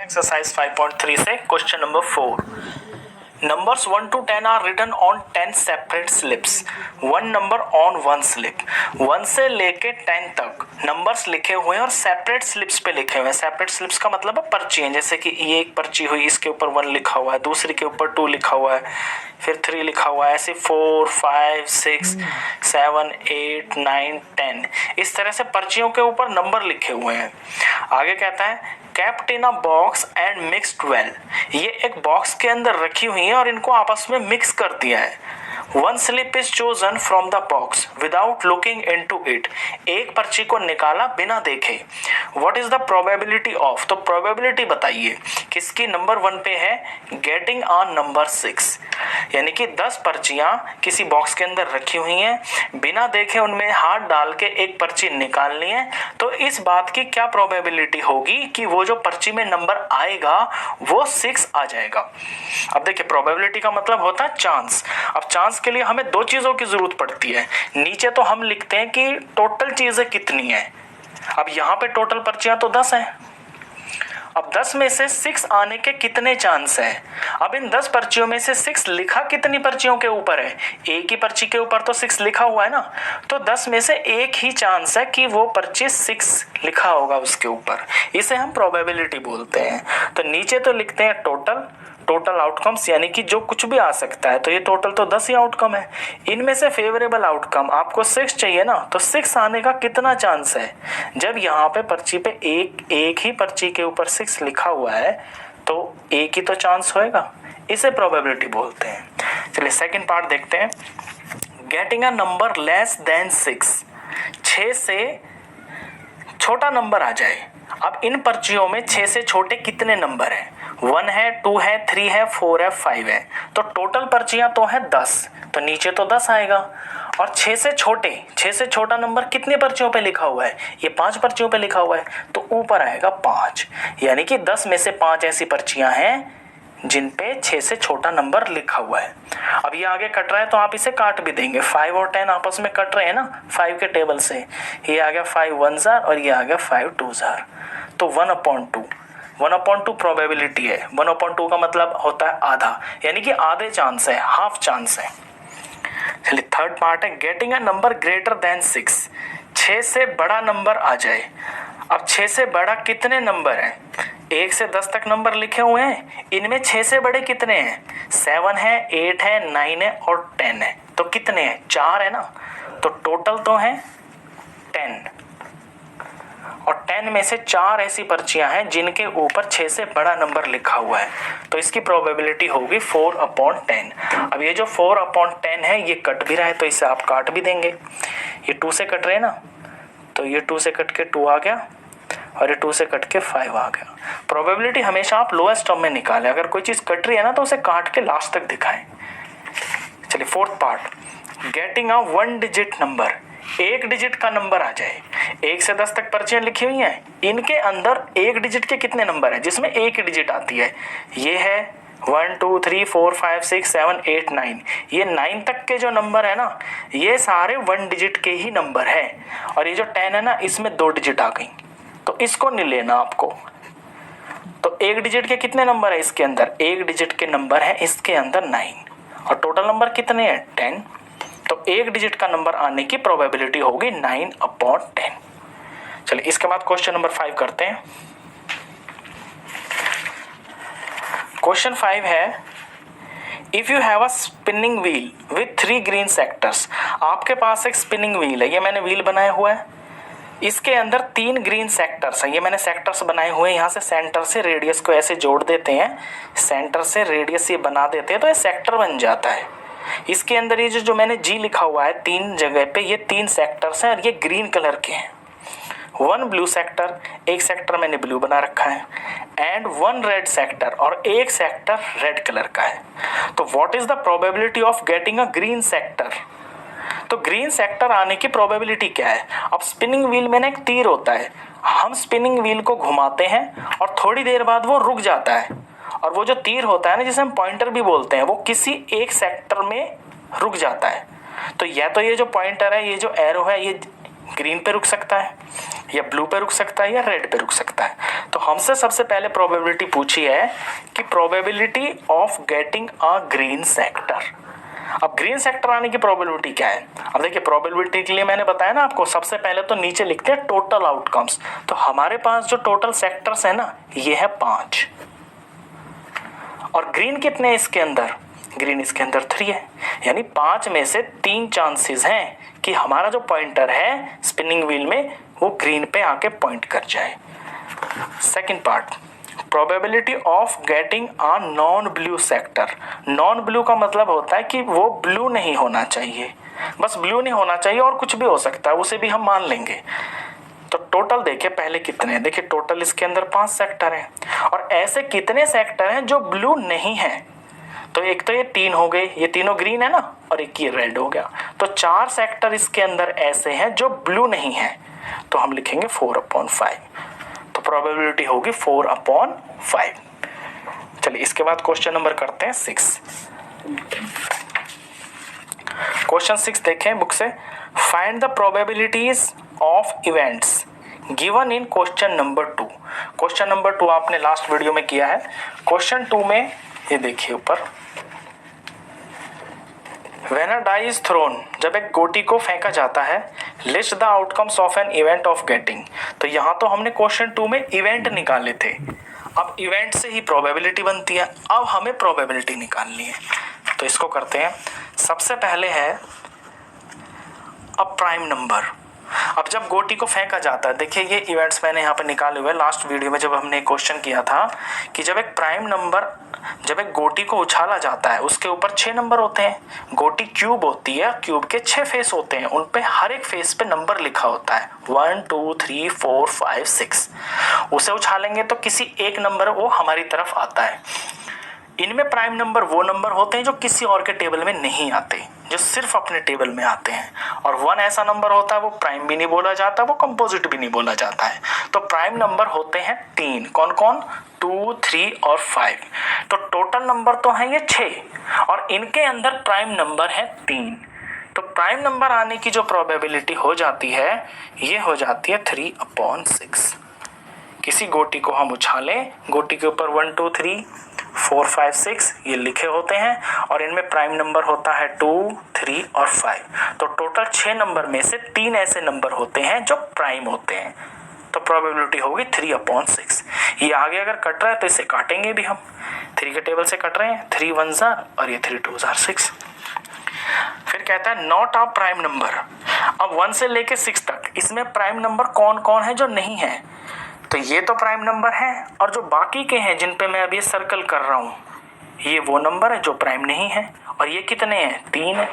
Exercise 5.3 से question number 4। Numbers 1 to 10 are written on 10 separate slips. One number on one slip. 1 से लेके 10 तक numbers लिखे हुए हैं और सेपरेट स्लिप्स पे लिखे हुए हैं। सेपरेट स्लिप्स का मतलब है पर्ची है, जैसे कि ये एक पर्ची हुई, इसके ऊपर 1 लिखा हुआ है, दूसरी के ऊपर 2 लिखा हुआ है, फिर 3 लिखा हुआ है, ऐसे 4, 5, 6, 7, 8, 9, 10 इस तरह से पर्चियों के ऊपर नंबर लिखे हुए हैं। आगे कहता है kept in a box and mixed well. ये एक बॉक्स के अंदर रखी हुई है और इनको आपस में मिक्स कर दिया है। One slip is chosen from the box without looking into it. एक पर्ची को निकाला बिना देखे। What is the probability of? तो probability बताइए किसकी नंबर 1 पे है, getting a number 6। यानी कि 10 पर्चियां किसी बॉक्स के अंदर रखी हुई हैं, बिना देखे उनमें हाथ डाल के एक पर्ची निकालनी है, तो इस बात की क्या प्रोबेबिलिटी होगी कि वो जो पर्ची में नंबर आएगा वो 6 आ जाएगा। अब देखिए प्रोबेबिलिटी का मतलब होता है चांस। अब चांस के लिए हमें 2 चीजों की जरूरत पड़ती है। नीचे तो हम लिखते हैं कि टोटल चीजें कितनी है। अब यहाँ पे टोटल पर्चियां तो 10 हैं। अब 10 में से 6 आने के कितने चांस हैं। अब इन 10 पर्चियों में से 6 लिखा कितनी पर्चियों के ऊपर है, एक ही पर्ची के ऊपर तो 6 लिखा हुआ है ना, तो 10 में से एक ही चांस है कि वो पर्ची 6 लिखा होगा उसके ऊपर। इसे हम प्रोबेबिलिटी बोलते हैं। तो नीचे तो लिखते हैं टोटल आउटकम्स, यानी कि जो कुछ भी आ सकता है, तो ये टोटल तो 10 ही आउटकम है। इनमें से फेवरेबल आउटकम आपको 6 चाहिए ना, तो 6 आने का कितना चांस है। जब यहाँ पे पर्ची पे एक ही पर्ची के ऊपर 6 लिखा हुआ है तो एक ही तो चांस होएगा, इसे प्रोबेबिलिटी बोलते हैं। चलिए सेकंड पार्ट देखते हैं। Getting a number less than 6 से छोटा नंबर आ जाए। अब इन पर्चियों में 6 से छोटे कितने नंबर हैं, 1 है, 2 है, 3 है, 4 है, 5 है, तो टोटल पर्चियां तो है 10, तो नीचे तो 10 आएगा। और 6 से छोटा नंबर कितने पर्चियों पे लिखा हुआ है, ये 5 पर्चियों पे लिखा हुआ है, तो ऊपर आएगा 5। यानी कि 10 में से 5 ऐसी पर्चियां हैं जिन पे 6 से छोटा नंबर लिखा हुआ है। अब ये आगे कट रहा है तो आप इसे काट भी देंगे। 5 और 10 आपस में कट रहे हैं ना 5 के टेबल से। ये आ गया 5 1 जार और ये आ गया 5 2 जार, तो 1/2 प्रोबेबिलिटी है। 1/2 का मतलब होता है आधा, यानी कि आधे चांस है, हाफ चांस है। चलिए थर्ड पार्ट है getting a number greater than 6 से बड़ा नंबर आ जाए। अब 6 से बड़ा कितने नंबर हैं, 1 से 10 तक नंबर लिखे हुए हैं, इनमें 6 से बड़े कितने हैं, 7 है, 8 है, 9 है और 10 है, तो कितने हैं, 4 है ना, तो टोटल तो है 10। और 10 में से 4 ऐसी पर्चियां हैं जिनके ऊपर 6 से बड़ा नंबर लिखा हुआ है, तो इसकी प्रोबेबिलिटी होगी 4/10। अब ये जो 4/10 है ये कट भी रहा है, तो इसे आप काट भी देंगे। ये 2 से कट रहे हैं ना, तो ये 2 से कट के 2 आ गया और ये 2 से कट के 5 आ गया। प्रोबेबिलिटी हमेशा आप लोएस्ट टर्म में निकालें। अगर कोई चीज़ कट रही है ना तो उसे काट के लास्ट तक दिखाएं। चलिए fourth part, getting a 1 digit number, 1 digit का नंबर आ जाए। 1 से 10 तक पर्चियां लिखी हुई हैं, इनके अंदर 1 डिजिट के कितने नंबर हैं जिसमें एक ही डिजिट आती है, ये है 1 2 3 4 5 6 7 8 9। ये 9 तक के जो नंबर है ना ये सारे 1 डिजिट के ही नंबर है। और ये जो 10 है ना इसमें 2 डिजिट आ गई, तो इसको नहीं लेना आपको। तो 1 डिजिट के कितने नंबर है इसके अंदर, 1 डिजिट के नंबर है इसके अंदर 9 और टोटल नंबर कितने हैं 10, तो 1 डिजिट का नंबर आने की प्रोबेबिलिटी होगी 9/10। चलिए इसके बाद क्वेश्चन नंबर 5 करते हैं। क्वेश्चन 5 है if you have a spinning wheel with 3 green sectors. आपके पास एक स्पिनिंग व्हील है, ये मैंने व्हील बनाया हुआ है, इसके अंदर 3 ग्रीन सेक्टर्स हैं, ये मैंने सेक्टर्स बनाए हुए हैं। यहाँ से सेंटर से रेडियस को ऐसे जोड़ देते हैं, सेंटर से रेडियस ये बना देते हैं तो ये सेक्टर बन जाता है। इसके अंदर ये जो मैंने जी लिखा हुआ है 3 जगह पे, ये 3 सेक्टर्स हैं और ये ग्रीन कलर के हैं। 1 ब्लू सेक्टर, एक सेक्टर मैंने ब्लू बना रखा है, एंड 1 रेड सेक्टर और एक सेक्टर रेड कलर का है। तो what is the probability of getting a green sector. तो ग्रीन सेक्टर आने की प्रोबेबिलिटी क्या है। अब स्पिनिंग व्हील में ना एक तीर होता है, हम स्पिनिंग व्हील को घुमाते हैं और थोड़ी देर बाद वो रुक जाता है, और वो जो तीर होता है ना जिसे हम पॉइंटर भी बोलते हैं, वो किसी एक सेक्टर में रुक जाता है। तो या तो ये जो पॉइंटर है, ये जो एरो है, ग्रीन पे रुक सकता है या ब्लू पे रुक सकता है या रेड पे रुक सकता है। तो हमसे सबसे पहले प्रोबेबिलिटी पूछी है कि probability of getting a green sector. अब ग्रीन सेक्टर आने की प्रोबेबिलिटी क्या है? अब देखिए प्रोबेबिलिटी के लिए मैंने बताया ना आपको, सबसे पहले तो नीचे लिखते हैं टोटल आउटकम्स। तो हमारे पास जो टोटल सेक्टर्स है ना, ये है 5 और ग्रीन कितने हैं इसके अंदर? ग्रीन इसके अंदर 3 है, यानी 5 में से 3 चांसेस हैं कि हमारा जो पॉइंटर है स्पिनिंग व्हील में वो ग्रीन पे आके पॉइंट कर जाए। Second part, probability of getting a non blue sector. Non blue का मतलब होता है कि वो ब्लू नहीं होना चाहिए, बस ब्लू नहीं होना चाहिए और कुछ भी हो सकता है, उसे भी हम मान लेंगे। तो टोटल देखिए पहले कितने हैं, देखिए टोटल इसके अंदर 5 सेक्टर हैं और ऐसे कितने सेक्टर हैं जो ब्लू नहीं है? तो एक तो ये 3 हो गए, ये तीनों ग्रीन है ना, और एक ये रेड हो गया। तो 4 सेक्टर इसके अंदर ऐसे हैं जो ब्लू नहीं है, तो हम लिखेंगे 4/5। तो प्रोबेबिलिटी होगी 4/5। चलिए इसके बाद क्वेश्चन नंबर करते हैं 6। क्वेश्चन 6 देखें बुक से। Find the probabilities of events given in question number 2। Question number 2 आपने लास्ट वीडियो में किया है। क्वेश्चन 2 में ये देखिए ऊपर, When a die is thrown, जब एक गोटी को फेंका जाता है, list the outcomes of an event of getting. तो यहाँ तो हमने क्वेश्चन 2 में इवेंट निकाले थे, अब इवेंट से ही प्रोबेबिलिटी बनती है। अब हमें प्रोबेबिलिटी निकालनी है, तो इसको करते हैं। सबसे पहले है अब प्राइम नंबर। अब जब गोटी को फेंका जाता है, देखिए ये इवेंट्स मैंने यहाँ पे निकाले हुए लास्ट वीडियो में, जब हमने क्वेश्चन किया था कि जब एक प्राइम नंबर, जब एक गोटी को उछाला जाता है उसके ऊपर 6 नंबर होते हैं। गोटी क्यूब होती है, क्यूब के 6 फेस होते हैं, उन पे हर एक फेस पे नंबर लिखा होता है 1 2 3 4 5 6। उसे उछालेंगे तो किसी एक नंबर वो हमारी तरफ आता है। इनमें प्राइम नंबर वो नंबर होते हैं जो किसी और के टेबल में नहीं आते, जो सिर्फ अपने टेबल में आते हैं। और 1 ऐसा नंबर होता है वो प्राइम भी नहीं बोला जाता, वो कंपोजिट भी नहीं बोला जाता है। तो प्राइम नंबर होते हैं 3। कौन कौन? 2 3 और 5। तो टोटल नंबर तो है ये 6 और इनके अंदर प्राइम नंबर है 3। तो प्राइम नंबर आने की जो प्रोबेबिलिटी हो जाती है ये हो जाती है 3/6। किसी गोटी को हम उछालें, गोटी के ऊपर 1 2 3 4 5 6 ये लिखे होते हैं और इनमें प्राइम नंबर होता है 2 3 और 5। तो टोटल 6 नंबर में से 3 ऐसे नंबर होते हैं जो प्राइम होते हैं। तो प्रोबेबिलिटी होगी 3/6। ये आगे अगर कट रहा है तो इसे काटेंगे भी हम, 3 के टेबल से कट रहे हैं, 3 1 और ये 3 2 6। फिर कहता है नॉट अ प्राइम नंबर। अब 1 से लेके 6 तक इसमें प्राइम नंबर कौन कौन है जो नहीं है? तो ये तो प्राइम नंबर है और जो बाकी के हैं जिन पे मैं अभी सर्कल कर रहा हूँ ये वो नंबर है जो प्राइम नहीं है। और ये कितने हैं? 3 है।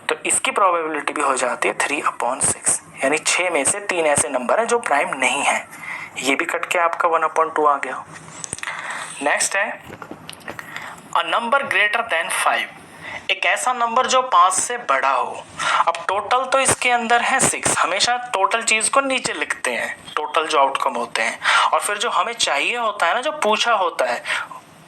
तो इसकी प्रोबेबिलिटी भी हो जाती है 3/6, यानी 6 में से 3 ऐसे नंबर हैं जो प्राइम नहीं है। ये भी कट के आपका 1/2 आ गया। नेक्स्ट है अ नंबर ग्रेटर देन 5। एक ऐसा नंबर जो 5 से बड़ा हो। अब टोटल तो इसके अंदर है 6, हमेशा टोटल चीज को नीचे लिखते हैं, टोटल जो आउटकम होते हैं, और फिर जो हमें चाहिए होता है ना, जो पूछा होता है,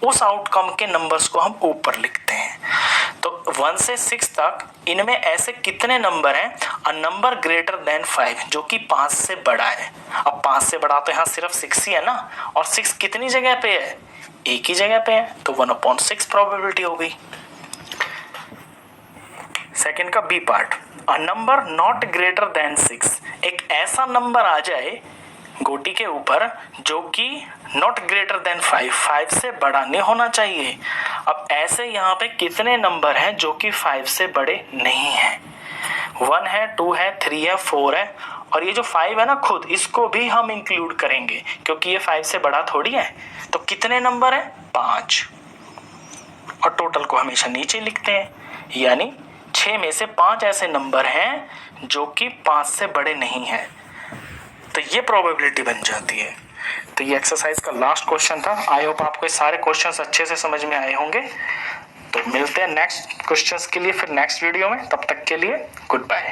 उस आउटकम के नंबर्स को हम ऊपर लिखते हैं। तो 1 से 6 तक इनमें ऐसे कितने नंबर हैं? अ नंबर ग्रेटर देन 5, जो कि 5 से बड़ा है। अब 5 से बड़ा तो यहाँ सिर्फ 6 ही है ना, और 6 कितनी जगह पे है? एक ही जगह पे है, तो 1/6 प्रोबेबिलिटी हो गई। सेकंड का B part, a number not greater than 6। एक ऐसा नंबर आ जाए गोटी के ऊपर जो कि नॉट ग्रेटर देन 5 से बड़ा नहीं होना चाहिए। अब ऐसे यहाँ पे कितने नंबर हैं जो कि 5 से बड़े नहीं हैं? 1 है, 2 है, 3 है, 4 है, और ये जो 5 है ना खुद इसको भी हम इंक्लूड करेंगे क्योंकि ये 5 से बड़ा थोड़ी है। तो कितने नंबर हैं? 5। और टोटल को हमेशा नीचे लिखते हैं, यानी 6 में से 5 ऐसे नंबर हैं जो कि 5 से बड़े नहीं हैं। तो ये प्रोबेबिलिटी बन जाती है। तो ये एक्सरसाइज का लास्ट क्वेश्चन था। आई होप आपको ये सारे क्वेश्चंस अच्छे से समझ में आए होंगे। तो मिलते हैं नेक्स्ट क्वेश्चंस के लिए फिर नेक्स्ट वीडियो में। तब तक के लिए गुड बाय।